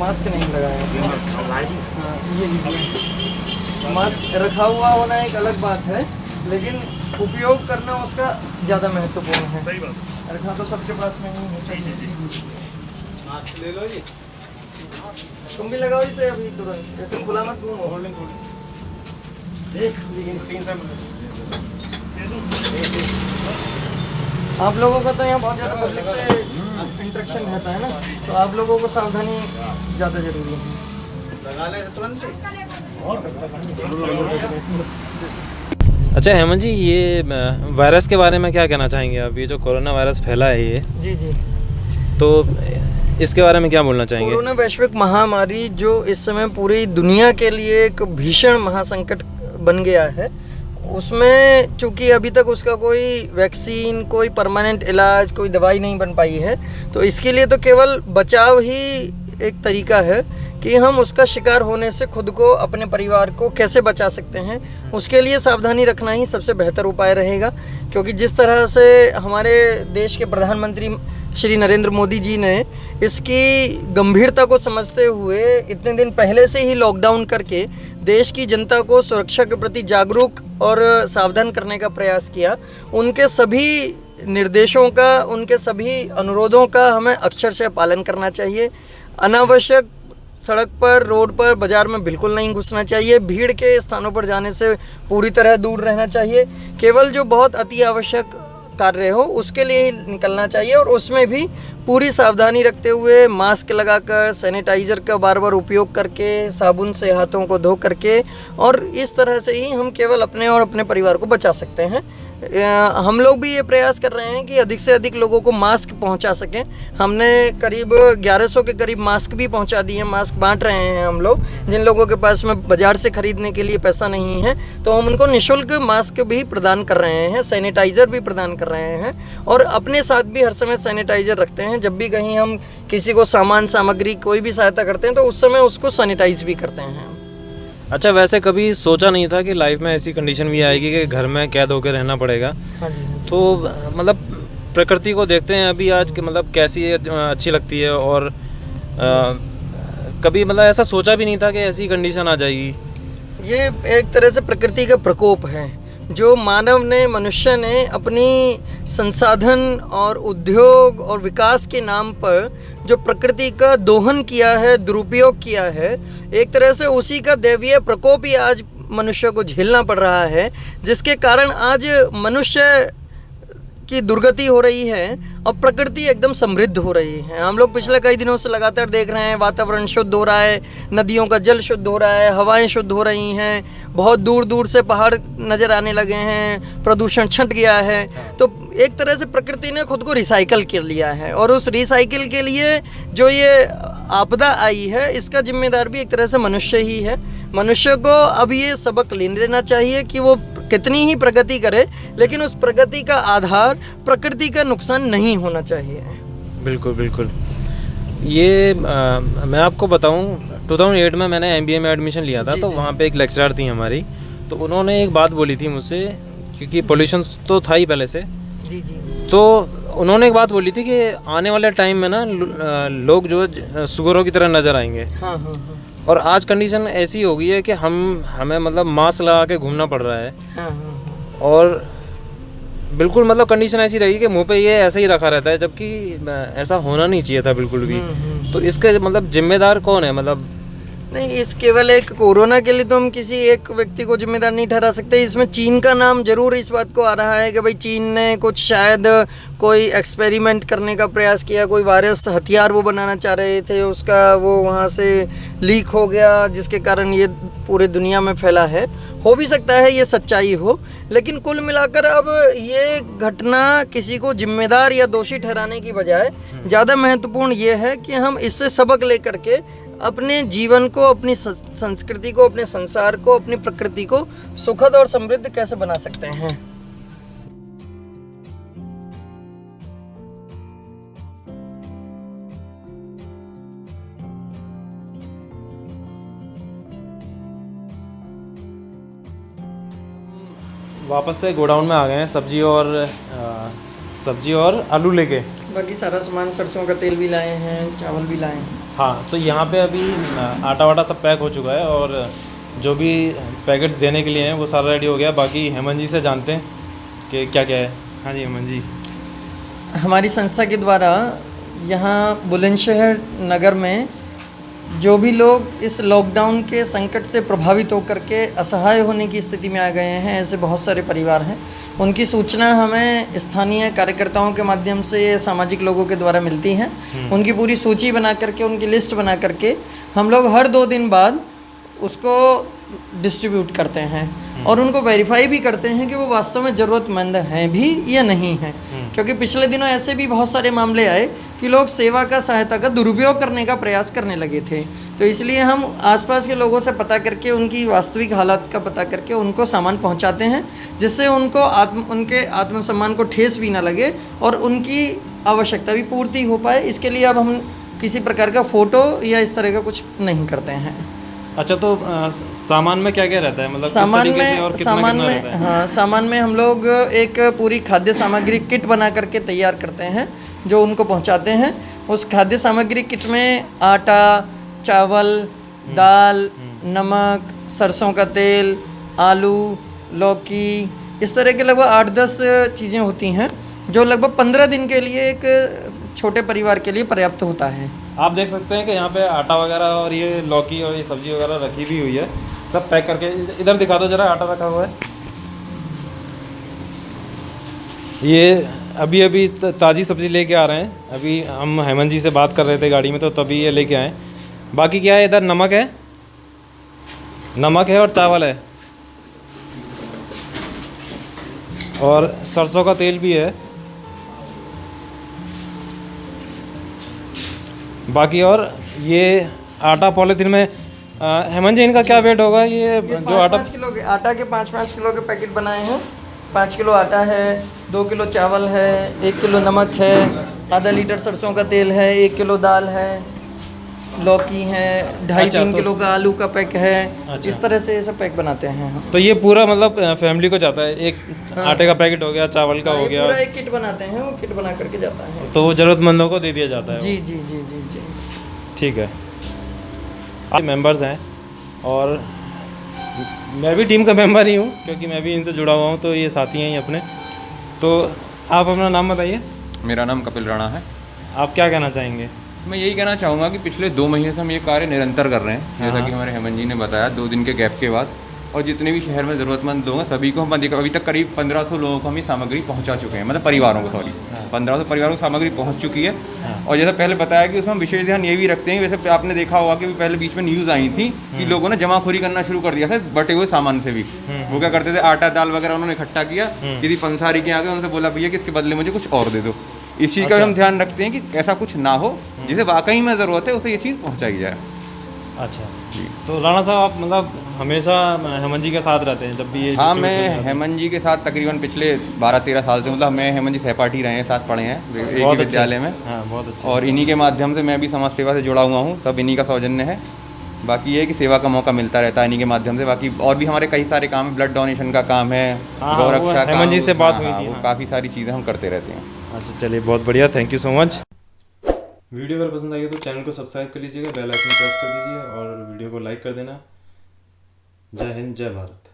Mask नहीं लगाया। हाँ, ये लीजिए। मास्क रखा हुआ होना एक अलग बात है, लेकिन उपयोग करना उसका ज़्यादा महत्वपूर्ण है। सही बात। रखना तो सबके पास नहीं है। मास्क ले लो जी। तुम भी लगाओ इसे अभी तुरंत, ऐसे खुला मत घूमो। आप लोगों का तो यहाँ बहुत ज़्यादा पब्लिक से इंटरेक्शन रहता है ना, तो आप लोगों को सावधानी ज़्यादा जरूरी है। लगा ले तुरंत से। अच्छा हेमंत जी, ये वायरस के बारे में क्या कहना चाहेंगे आप? ये जो कोरोना वायरस फैला है ये, जी जी, तो इसके बारे में क्या बोलना चाहेंगे? कोरोना वैश्विक महामारी जो इस समय पूरी दुनिया के लिए एक भीषण महासंकट बन गया है, उसमें चूंकि अभी तक उसका कोई वैक्सीन, कोई परमानेंट इलाज, कोई दवाई नहीं बन पाई है, तो इसके लिए तो केवल बचाव ही एक तरीका है कि हम उसका शिकार होने से खुद को, अपने परिवार को कैसे बचा सकते हैं। उसके लिए सावधानी रखना ही सबसे बेहतर उपाय रहेगा, क्योंकि जिस तरह से हमारे देश के प्रधानमंत्री श्री नरेंद्र मोदी जी ने इसकी गंभीरता को समझते हुए इतने दिन पहले से ही लॉकडाउन करके देश की जनता को सुरक्षा के प्रति जागरूक और सावधान करने का प्रयास किया, उनके सभी निर्देशों का, उनके सभी अनुरोधों का हमें अक्षरशः पालन करना चाहिए। अनावश्यक सड़क पर, रोड पर, बाज़ार में बिल्कुल नहीं घुसना चाहिए। भीड़ के स्थानों पर जाने से पूरी तरह दूर रहना चाहिए। केवल जो बहुत अति आवश्यक कार्य हो उसके लिए ही निकलना चाहिए, और उसमें भी पूरी सावधानी रखते हुए मास्क लगाकर, सैनिटाइज़र का बार बार उपयोग करके, साबुन से हाथों को धो करके, और इस तरह से ही हम केवल अपने और अपने परिवार को बचा सकते हैं। हम लोग भी ये प्रयास कर रहे हैं कि अधिक से अधिक लोगों को मास्क पहुंचा सकें। हमने करीब 1100 के करीब मास्क भी पहुंचा दिए हैं, मास्क बांट रहे हैं हम लोग। जिन लोगों के पास में बाज़ार से ख़रीदने के लिए पैसा नहीं है, तो हम उनको निःशुल्क मास्क भी प्रदान कर रहे हैं, सैनिटाइज़र भी प्रदान कर रहे हैं, और अपने साथ भी हर समय सैनिटाइज़र रखते हैं। जब भी कहीं हम किसी को सामान, सामग्री, कोई भी सहायता करते हैं, तो उस समय उसको सैनिटाइज़ भी करते हैं। अच्छा, वैसे कभी सोचा नहीं था कि लाइफ में ऐसी कंडीशन भी आएगी कि घर में कैद होकर रहना पड़ेगा? हाँ जी, हाँ जी। तो मतलब प्रकृति को देखते हैं अभी आज के, मतलब कैसी अच्छी लगती है, और कभी मतलब ऐसा सोचा भी नहीं था कि ऐसी कंडीशन आ जाएगी। ये एक तरह से प्रकृति का प्रकोप है, जो मानव ने, मनुष्य ने अपनी संसाधन और उद्योग और विकास के नाम पर जो प्रकृति का दोहन किया है, दुरुपयोग किया है, एक तरह से उसी का दैवीय प्रकोप ही आज मनुष्य को झेलना पड़ रहा है, जिसके कारण आज मनुष्य की दुर्गति हो रही है और प्रकृति एकदम समृद्ध हो रही है। हम लोग पिछले कई दिनों से लगातार देख रहे हैं, वातावरण शुद्ध हो रहा है, नदियों का जल शुद्ध हो रहा है, हवाएं शुद्ध हो रही हैं, बहुत दूर दूर से पहाड़ नज़र आने लगे हैं, प्रदूषण छंट गया है। तो एक तरह से प्रकृति ने खुद को रिसाइकल कर लिया है, और उस रिसाइकिल के लिए जो ये आपदा आई है, इसका जिम्मेदार भी एक तरह से मनुष्य ही है। मनुष्य को अब ये सबक ले लेना चाहिए कि वो कितनी ही प्रगति करे, लेकिन उस प्रगति का आधार प्रकृति का नुकसान नहीं होना चाहिए। बिल्कुल बिल्कुल। ये मैं आपको बताऊं, 2008 में मैंने MBA में एडमिशन लिया था, तो वहाँ पे एक लेक्चरर थी हमारी, तो उन्होंने एक बात बोली थी मुझसे, क्योंकि पोल्यूशन तो था ही पहले से। जी जी। तो उन्होंने एक बात बोली थी कि आने वाले टाइम में ना लोग जो सुअरों की तरह नज़र आएंगे। हाँ हाँ हाँ। और आज कंडीशन ऐसी हो गई है कि हमें मतलब मास्क लगा के घूमना पड़ रहा है। हाँ हाँ। और बिल्कुल मतलब कंडीशन ऐसी रही कि मुंह पे ये ऐसे ही रखा रहता है, जबकि ऐसा होना नहीं चाहिए था बिल्कुल भी। तो इसके मतलब जिम्मेदार कौन है? मतलब नहीं, इस केवल एक कोरोना के लिए तो हम किसी एक व्यक्ति को जिम्मेदार नहीं ठहरा सकते। इसमें चीन का नाम जरूर इस बात को आ रहा है कि भाई चीन ने कुछ शायद कोई एक्सपेरिमेंट करने का प्रयास किया, कोई वायरस हथियार वो बनाना चाह रहे थे, उसका वो वहाँ से लीक हो गया, जिसके कारण ये पूरे दुनिया में फैला है। हो भी सकता है ये सच्चाई हो, लेकिन कुल मिलाकर अब ये घटना किसी को जिम्मेदार या दोषी ठहराने की बजाय ज़्यादा महत्वपूर्ण ये है कि हम इससे सबक लेकर के अपने जीवन को, अपनी संस्कृति को, अपने संसार को, अपनी प्रकृति को सुखद और समृद्ध कैसे बना सकते हैं। वापस से गोडाउन में आ गए हैं, सब्जी और आलू लेके। बाकी सारा सामान, सरसों का तेल भी लाए हैं, चावल भी लाए हैं। हाँ, तो यहाँ पे अभी आटा वाटा सब पैक हो चुका है और जो भी पैकेट्स देने के लिए हैं वो सारा रेडी हो गया। बाकी हेमंत जी से जानते हैं कि क्या क्या है। हाँ जी हेमंत जी। हमारी संस्था के द्वारा यहाँ बुलंदशहर नगर में जो भी लोग इस लॉकडाउन के संकट से प्रभावित होकर के असहाय होने की स्थिति में आ गए हैं, ऐसे बहुत सारे परिवार हैं, उनकी सूचना हमें स्थानीय कार्यकर्ताओं के माध्यम से, सामाजिक लोगों के द्वारा मिलती हैं। उनकी पूरी सूची बना करके, उनकी लिस्ट बना करके हम लोग हर 2 दिन बाद उसको डिस्ट्रीब्यूट करते हैं और उनको वेरीफाई भी करते हैं कि वो वास्तव में ज़रूरतमंद हैं भी या नहीं हैं। क्योंकि पिछले दिनों ऐसे भी बहुत सारे मामले आए कि लोग सेवा का, सहायता का दुरुपयोग करने का प्रयास करने लगे थे। तो इसलिए हम आसपास के लोगों से पता करके, उनकी वास्तविक हालात का पता करके उनको सामान पहुंचाते हैं, जिससे उनको उनके आत्मसम्मान को ठेस भी ना लगे और उनकी आवश्यकता भी पूर्ति हो पाए। इसके लिए अब हम किसी प्रकार का फ़ोटो या इस तरह का कुछ नहीं करते हैं। अच्छा, तो सामान में क्या क्या रहता है, मतलब सामान किस तरीके से में और कितना रहता है? हाँ, सामान में हम लोग एक पूरी खाद्य सामग्री किट बना करके तैयार करते हैं जो उनको पहुंचाते हैं। उस खाद्य सामग्री किट में आटा, चावल, दाल, नमक, सरसों का तेल, आलू, लौकी, इस तरह के लगभग 8-10 चीज़ें होती हैं जो लगभग 15 दिन के लिए एक छोटे परिवार के लिए पर्याप्त होता है। आप देख सकते हैं कि यहाँ पे आटा वगैरह और ये लौकी और ये सब्जी वगैरह रखी भी हुई है, सब पैक करके। इधर दिखा दो जरा, आटा रखा हुआ है। ये अभी अभी ताज़ी सब्ज़ी लेके आ रहे हैं। अभी हम हेमंत जी से बात कर रहे थे गाड़ी में, तो तभी ये लेके आए। बाकी क्या है, इधर नमक है और चावल है और सरसों का तेल भी है। बाकी और ये आटा पॉलीथीन में, हेमंत जी इनका क्या वेट होगा? ये जो आटा 5 किलो के आटा के 5-5 किलो के पैकेट बनाए हैं। 5 किलो आटा है, 2 किलो चावल है, 1 किलो नमक है, आधा लीटर सरसों का तेल है, 1 किलो दाल है, लौकी है, 2.5-3 तो किलो का आलू का पैक है। अच्छा। इस तरह से ये सब पैक बनाते हैं हम। तो ये पूरा मतलब फैमिली को जाता है। एक आटे का पैकेट हो गया, चावल का हो ये गया, पूरा एक किट बनाते हैं, वो किट बना करके जाता है। तो वो ज़रूरतमंदों को दे दिया जाता है। जी जी जी जी जी। ठीक है। आप मेंबर्स हैं और मैं भी टीम का मेंबर ही हूँ, क्योंकि मैं भी इनसे जुड़ा हुआ हूँ, तो ये साथी हैं ही अपने। तो आप अपना नाम बताइए। मेरा नाम कपिल राणा है। आप क्या कहना चाहेंगे? मैं यही कहना चाहूँगा कि पिछले 2 महीने से हम ये कार्य निरंतर कर रहे हैं, जैसा कि हमारे हेमंत जी ने बताया, 2 दिन के गैप के बाद। और जितने भी शहर में ज़रूरतमंद लोग हैं सभी को हम अभी तक करीब 1500 लोगों को हम ये सामग्री पहुंचा चुके हैं, मतलब परिवारों को, 1500 परिवारों को सामग्री पहुंच चुकी है। और जैसा पहले बताया कि उसमें हम विशेष ध्यान ये भी रखते हैं, वैसे आपने देखा होगा कि पहले बीच में न्यूज़ आई थी कि लोगों ने जमाखोरी करना शुरू कर दिया था बटे हुए सामान से भी। वो क्या करते थे, आटा दाल वगैरह उन्होंने इकट्ठा किया, किसी पंसारी के आगे उनसे बोला भैया कि इसके बदले मुझे कुछ और दे दो। इस चीज़ का भी हम ध्यान रखते हैं कि ऐसा कुछ ना हो, जिसे वाकई में ज़रूरत है उसे ये चीज़ पहुँचाई जाए। अच्छा जी। तो राणा साहब, आप मतलब हमेशा हेमंत जी के साथ रहते हैं जब भी ये? हाँ, मैं हेमंत जी के साथ तकरीबन पिछले 12-13 साल से, मतलब मैं हेमंत जी सहपाठी रहे हैं, साथ पढ़े हैं एक ही विद्यालय में। हाँ, बहुत अच्छा। और इन्हीं के माध्यम से मैं भी समाज सेवा से जुड़ा हुआ हूँ, सब इन्हीं का सौजन्य है। बाकी ये है कि सेवा का मौका मिलता रहता है इन्हीं के माध्यम से। बाकी और भी हमारे कई सारे काम है, ब्लड डोनेशन का काम है, गौरक्षा का, हेमंत जी से बात हुई थी। वो काफ़ी सारी चीज़ें हम करते रहते हैं। अच्छा, चलिए, बहुत बढ़िया, thank you so much. Video अगर पसंद आई हो तो चैनल को सब्सक्राइब कर लीजिएगा, बेल आइकन प्रेस कर दीजिए और वीडियो को लाइक कर देना। जय हिंद, जय भारत।